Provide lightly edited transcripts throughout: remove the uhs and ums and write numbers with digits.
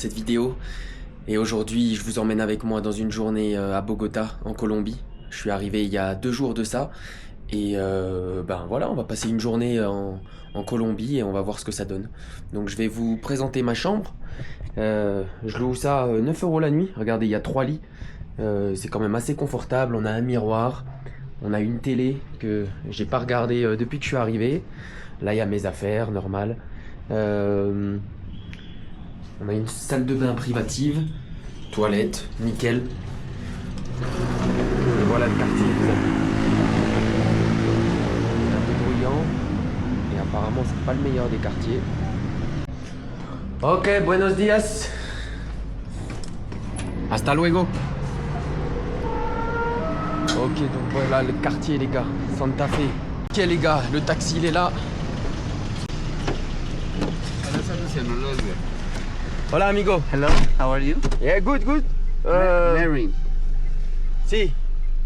cette vidéo. Et aujourd'hui, je vous emmène avec moi dans une journée à Bogota, en Colombie. Je suis arrivé il y a 2 jours de ça. Et ben voilà, on va passer une journée en Colombie et on va voir ce que ça donne. Donc je vais vous présenter ma chambre. Je loue ça 9 € la nuit. Regardez, il y a 3 lits. C'est quand même assez confortable. On a un miroir. On a une télé que j'ai pas regardée depuis que je suis arrivé. Là, il y a mes affaires, normal. On a une salle de bain privative. Toilette, nickel. Et voilà le quartier, les amis. Un peu bruyant. Et apparemment, c'est pas le meilleur des quartiers. Ok, buenos días. Hasta luego. Ok, donc voilà le quartier, les gars. Santa Fe. Ok, les gars, le taxi, il est là. Hola, amigo. Hello, how are you? Yeah, good, good. Married. Sí,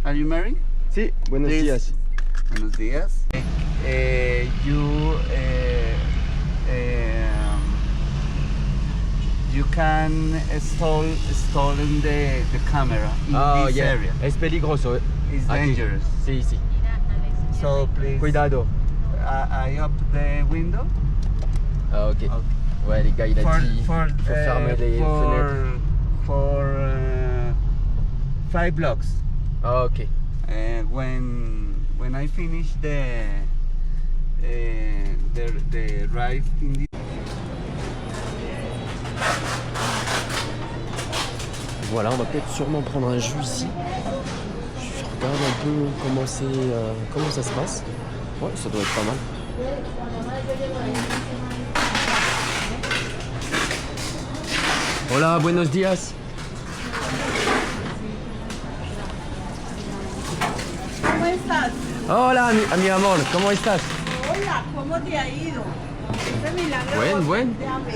Are you married? sí. Buenos Please. días. Buenos días. You can install in the camera in this area. Es peligroso. It's Aquí. dangerous. Sí, sí. So please. Cuidado. I up the window. Ah, ok. Ouais, les gars, il a dit faut fermer les fenêtres. For 5 blocks. Ah, ok. When I finish the ride in the Voilà, on va peut-être sûrement prendre un jus ici. Je regarde un peu comment ça se passe. Ouais, ça doit être pas mal. Hola, buenos días. ¿Cómo estás? Hola, mi amor, ¿cómo estás? Hola, ¿cómo te ha ido? Ese milagro. Buen, buen. Déjame.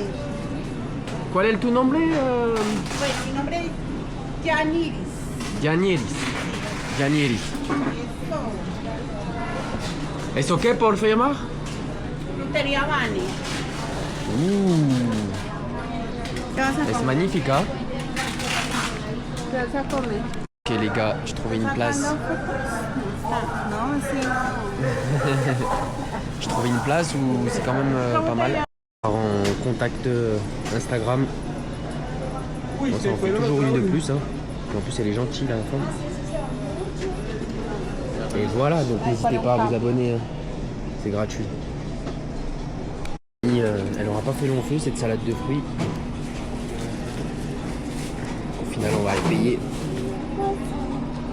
¿Cuál es tu nombre? Bueno, mi nombre es Yaniris. Yanieris. Yanieris. Eso. ¿Eso qué, por firmar? Frutería Bani. ¿Qué vas a Es comer? magnifique, hein? ¿Qué vas a comer? Ok les gars, j'ai trouvé une place. Sacando fotos. No, sí, no. J'ai trouvé une place où c'est quand même pas mal. En contact Instagram. Bon, ça en fait toujours une de plus. Hein. Et en plus elle est gentille à la fin. Et voilà, donc n'hésitez pas à vous abonner. Hein. C'est gratuit. Et, elle aura pas fait long feu cette salade de fruits. Au final on va payer.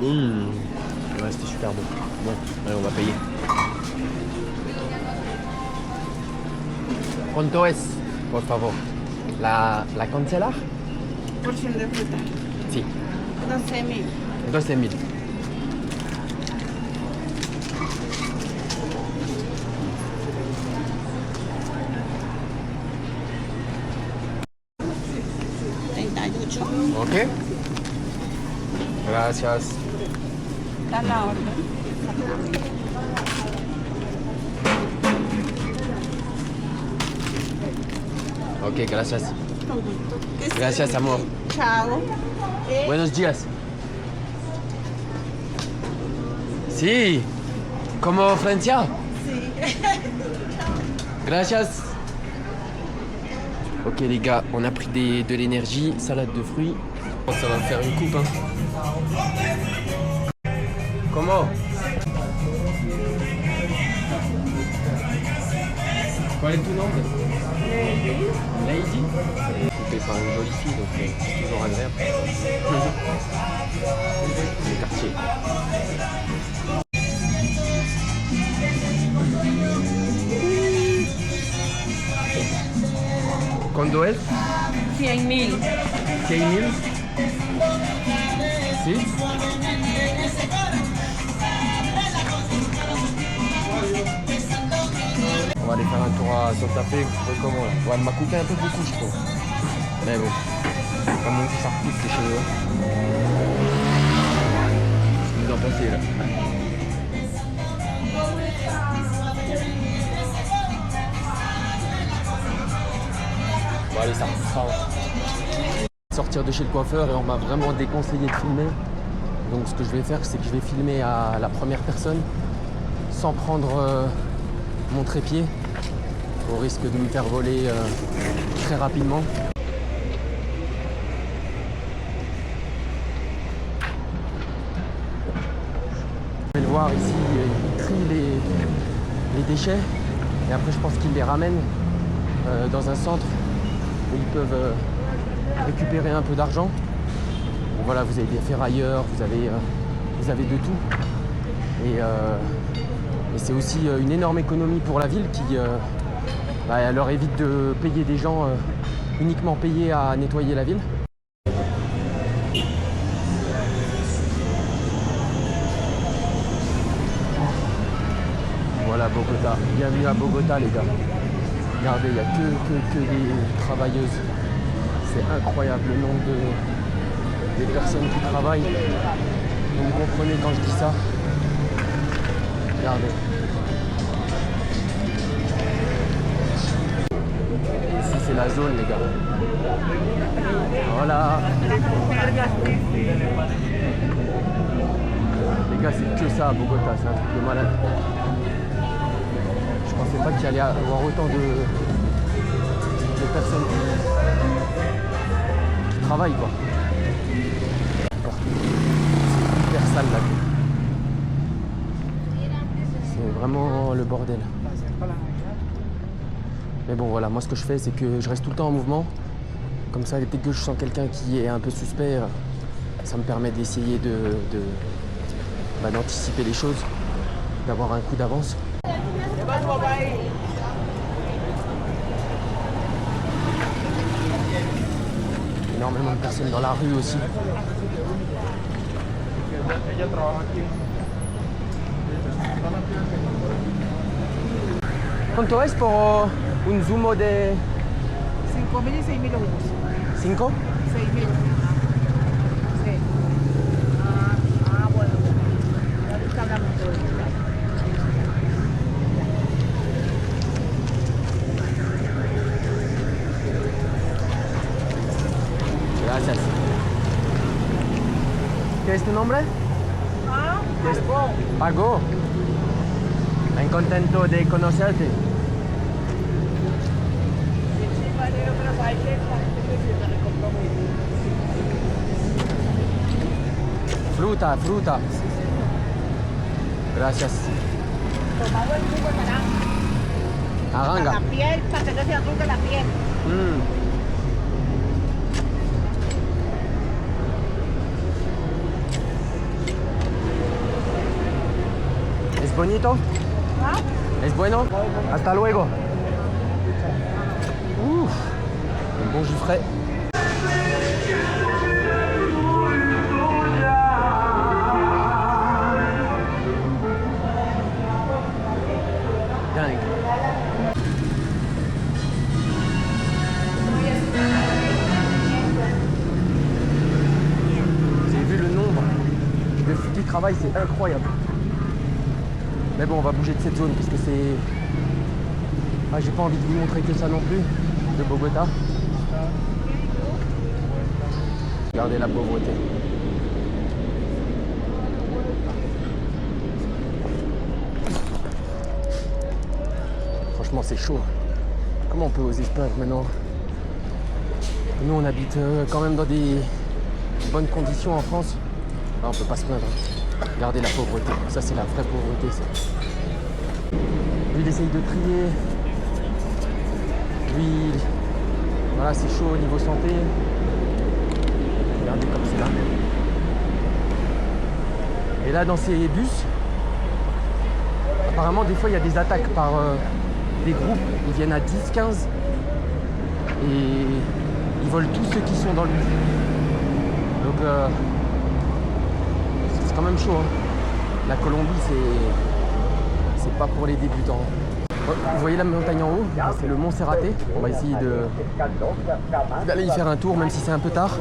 Ouais, c'était super bon. Bon, allez, on va payer. ¿Cuánto es, por favor? ¿La cancelar? Porción de fruta. Sí, 12.000. 12.000. Ok. Gracias. Está la orden. Ok, gracias. Que estés Gracias, bien. amor. Chao. Buenos días. Sí. ¿Como Francia? Sí. Gracias. Ok les gars, on a pris de l'énergie, salade de fruits. Oh, ça va me faire une coupe hein. Comment? Qual est ton nom? Lady. Coupé par une jolie fille, donc c'est toujours agréable. Le quartier. ¿Cuánto es? 100.000. 100.000. ¿Sí? On va aller faire un tour à Santa Fe, vous trouvez comment là? Ouais, elle m'a coûté un peu beaucoup je trouve. Mais bon, comme on dit ça repousse les cheveux. Qu'est-ce que vous en pensez là? Bon allez, ça repoussera. sortir de chez le coiffeur et on m'a vraiment déconseillé de filmer. Donc ce que je vais faire, c'est que je vais filmer à la première personne sans prendre mon trépied au risque de me faire voler très rapidement. Vous pouvez le voir ici, ils trient les déchets et après je pense qu'ils les ramènent dans un centre où ils peuvent récupérer un peu d'argent. Bon, voilà, vous avez des ferrailleurs, vous avez de tout. Et c'est aussi une énorme économie pour la ville qui leur évite de payer des gens uniquement payés à nettoyer la ville. Voilà Bogota. Bienvenue à Bogota les gars. Regardez, il n'y a que des travailleuses. C'est incroyable le nombre des personnes qui travaillent. Vous me comprenez quand je dis ça. Regardez. Ici c'est la zone les gars. Voilà. Les gars c'est que ça à Bogota, c'est un truc de malade. Je pensais pas qu'il allait y avoir autant de personnes qui travaillent quoi. C'est hyper sale là. C'est vraiment le bordel. Mais bon voilà, moi ce que je fais c'est que je reste tout le temps en mouvement. Comme ça, dès que je sens quelqu'un qui est un peu suspect, ça me permet d'essayer d'anticiper les choses, d'avoir un coup d'avance. Énormément de personnes dans la rue aussi. ¿Cuánto es por un zumo de 5.000 y 6.000 euros. 5? 6.000. Sí. Bueno. Ahorita hablamos de eso. Gracias. ¿Qué es tu nombre? Pago. Estoy contento de conocerte. Fruta. Gracias. Tomamos el jugo de naranja. Naranja. La piel, para que no se arrugue la piel. ¿Es bonito? ¿Ah? ¿Es bueno? Hasta luego. Un bon jus frais. Dingue. Vous avez vu le nombre de filles qui travaillent, c'est incroyable. Mais bon, on va bouger de cette zone parce que c'est... Ah, j'ai pas envie de vous montrer que ça non plus, de Bogota. Regardez la pauvreté. Franchement, c'est chaud. Comment on peut oser se plaindre maintenant? Nous, on habite quand même dans des bonnes conditions en France. Là, on peut pas se plaindre. Regardez la pauvreté. Ça, c'est la vraie pauvreté, ça. Lui, il essaye de trier. Lui, voilà, c'est chaud au niveau santé. Regardez comme c'est là. Et là, dans ces bus, apparemment, des fois, il y a des attaques par des groupes. Ils viennent à 10, 15 et ils volent tous ceux qui sont dans le bus. Donc, c'est quand même chaud. Hein. La Colombie, c'est pas pour les débutants. Vous voyez la montagne en haut, c'est le Mont Serraté. On va essayer d'aller y faire un tour, même si c'est un peu tard.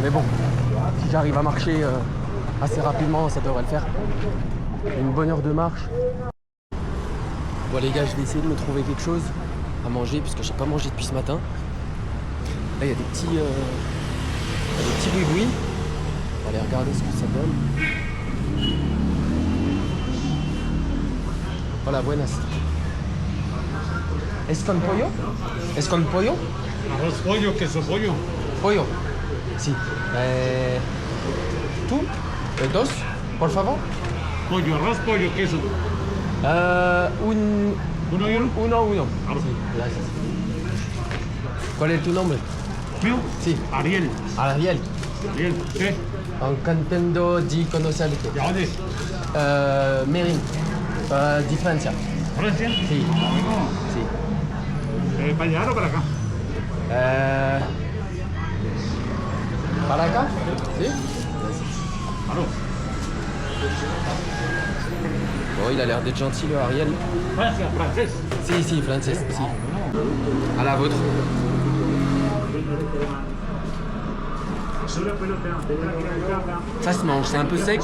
Mais bon, si j'arrive à marcher assez rapidement, ça devrait le faire. Une bonne heure de marche. Bon les gars, je vais essayer de me trouver quelque chose à manger, puisque j'ai pas mangé depuis ce matin. Là, il y a des Des petits bruits. On va aller regarder ce que ça donne. Hola, buenas. ¿Es con pollo? ¿Es con pollo? Arroz pollo, queso pollo. Pollo. Sí. ¿Tú? ¿Dos? Por favor. Pollo, arroz, pollo, queso. Un... ¿Uno y uno? Uno. Arroz. Sí, gracias. ¿Cuál es tu nombre? ¿Mío? Sí. Ariel. Ariel. Ariel. ¿Qué? Encantado de conocerte. ¿De dónde? Merin. De Francia. ¿Francia? Sí. Bueno. Sí. ¿Para allá o para acá? ¿Para acá? Sí. Claro. Oh, il a l'air d'être gentil, le Ariel. Francia, francés. Si, français. Si. À la vôtre. Ça se mange, c'est un peu sec.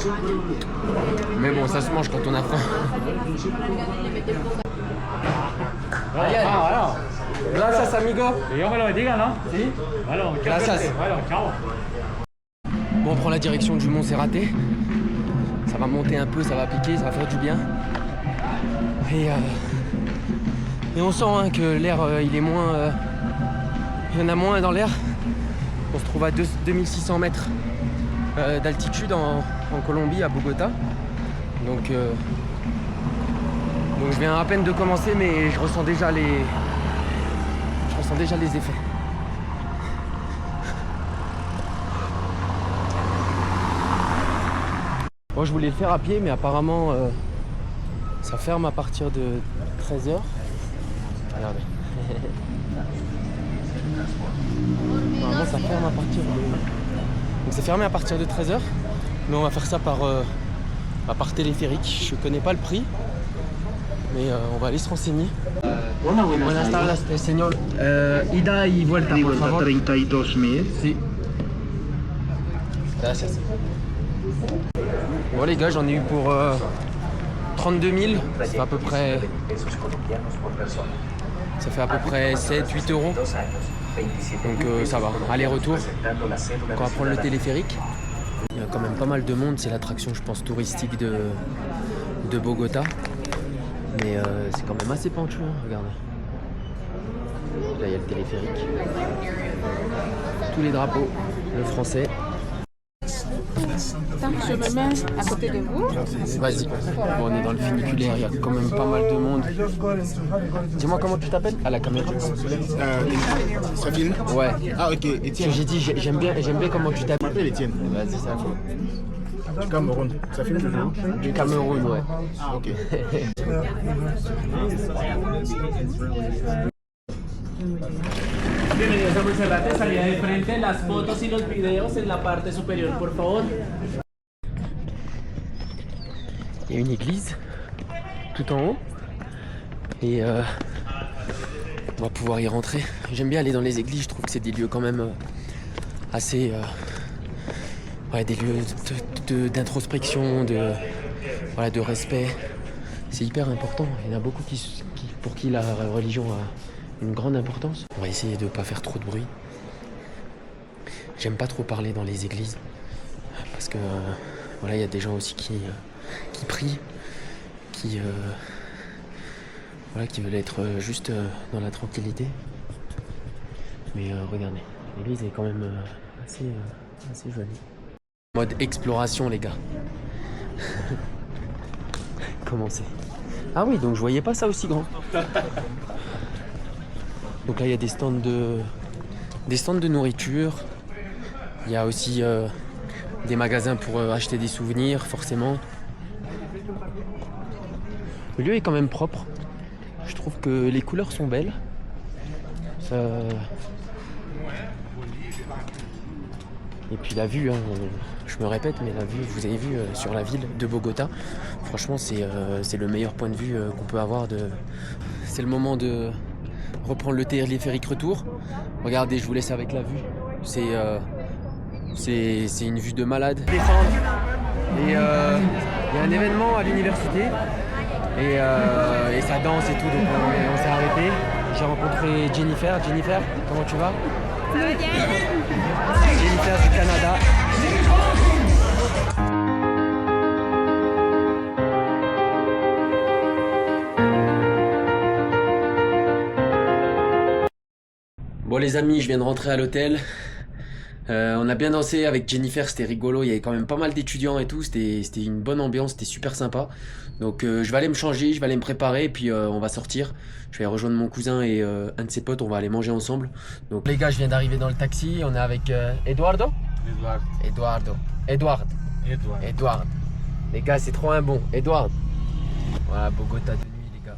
Mais bon, ça se mange quand on a faim. Ariel. Ah, Gracias, amigo. bueno. Que Dios me lo bendiga, ¿no? Si. Bueno, mucha Gracias. suerte. Bueno, chao. Bon, on prend la direction du Mont Serraté. Ça va monter un peu, ça va piquer, ça va faire du bien. Et on sent hein, que l'air, il est moins... il y en a moins dans l'air. On se trouve à 2600 mètres d'altitude en Colombie, à Bogota. Donc je viens à peine de commencer, mais je ressens déjà les effets. Moi je voulais le faire à pied, mais apparemment ça ferme à partir de 13h. Regardez. Normalement ça ferme à partir de... Donc c'est fermé à partir de 13h. Mais on va faire ça par téléphérique. Je connais pas le prix. Mais on va aller se renseigner. Buenas tardes, señor. Ida y vuelta, por favor. 32.000. Si. Gracias. Bon les gars, j'en ai eu pour 32 000. Ça fait à peu près 7-8 euros. Donc ça va, aller-retour. On va prendre le téléphérique. Il y a quand même pas mal de monde, c'est l'attraction je pense touristique de Bogota. Mais c'est quand même assez pentu, hein. Regardez. Là il y a le téléphérique. Tous les drapeaux, le français. Je me mets à côté de vous. Vas-y. Bon, on est dans le funiculaire, il y a quand même pas mal de monde. Dis-moi comment tu t'appelles à la caméra. Ça filme? Ouais. Ah ok, Étienne. J'ai dit j'aime bien comment tu Je t'appelles. m'appelle Étienne. Vas-y, ça va. Du Cameroun. Ça filme toujours? Du Cameroun, ouais. Ah ok. Bienvenidos a Monserrate, salida de frente, las fotos y los videos en la parte superior, por favor. Il y a une église tout en haut et on va pouvoir y rentrer. J'aime bien aller dans les églises, je trouve que c'est des lieux quand même assez... ouais, des lieux d'introspection, de respect. C'est hyper important. Il y en a beaucoup pour qui la religion a une grande importance. On va essayer de ne pas faire trop de bruit. J'aime pas trop parler dans les églises parce que voilà, il y a des gens aussi qui prient, qui veulent être juste dans la tranquillité. Mais regardez, l'église est quand même assez jolie. Mode exploration les gars. Comment c'est? Ah oui, donc je voyais pas ça aussi grand. Donc là il y a des stands de nourriture. Il y a aussi des magasins pour acheter des souvenirs forcément. Le lieu est quand même propre. Je trouve que les couleurs sont belles. Et puis la vue, hein, je me répète, mais la vue, vous avez vu sur la ville de Bogota, franchement c'est le meilleur point de vue qu'on peut avoir. C'est le moment de reprendre le téléphérique retour. Regardez, je vous laisse avec la vue. C'est une vue de malade. Et il y a un événement à l'université et ça danse et tout, donc on s'est arrêté. J'ai rencontré Jennifer. Jennifer, comment tu vas? Ça va bien? Jennifer du Canada. Bon les amis, je viens de rentrer à l'hôtel. On a bien dansé avec Jennifer, c'était rigolo, il y avait quand même pas mal d'étudiants et tout, c'était une bonne ambiance, c'était super sympa. Donc je vais aller me changer, je vais aller me préparer et puis on va sortir. Je vais rejoindre mon cousin et un de ses potes, on va aller manger ensemble. Donc les gars, je viens d'arriver dans le taxi, on est avec Eduardo. Edouard. Les gars, c'est trop un bon. Edouard. Voilà, Bogota de nuit les gars.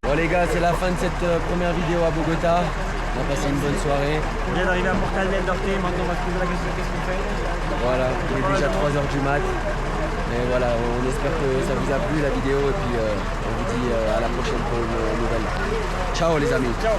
Bon les gars, c'est la fin de cette première vidéo à Bogota. On a passé une bonne soirée. On vient d'arriver à Portal del Norte, maintenant on va se poser la question qu'est-ce qu'on fait. Voilà, il est déjà 3h du mat. Et voilà, on espère que ça vous a plu la vidéo et puis on vous dit à la prochaine pour une nouvelle. Ciao les amis. Ciao.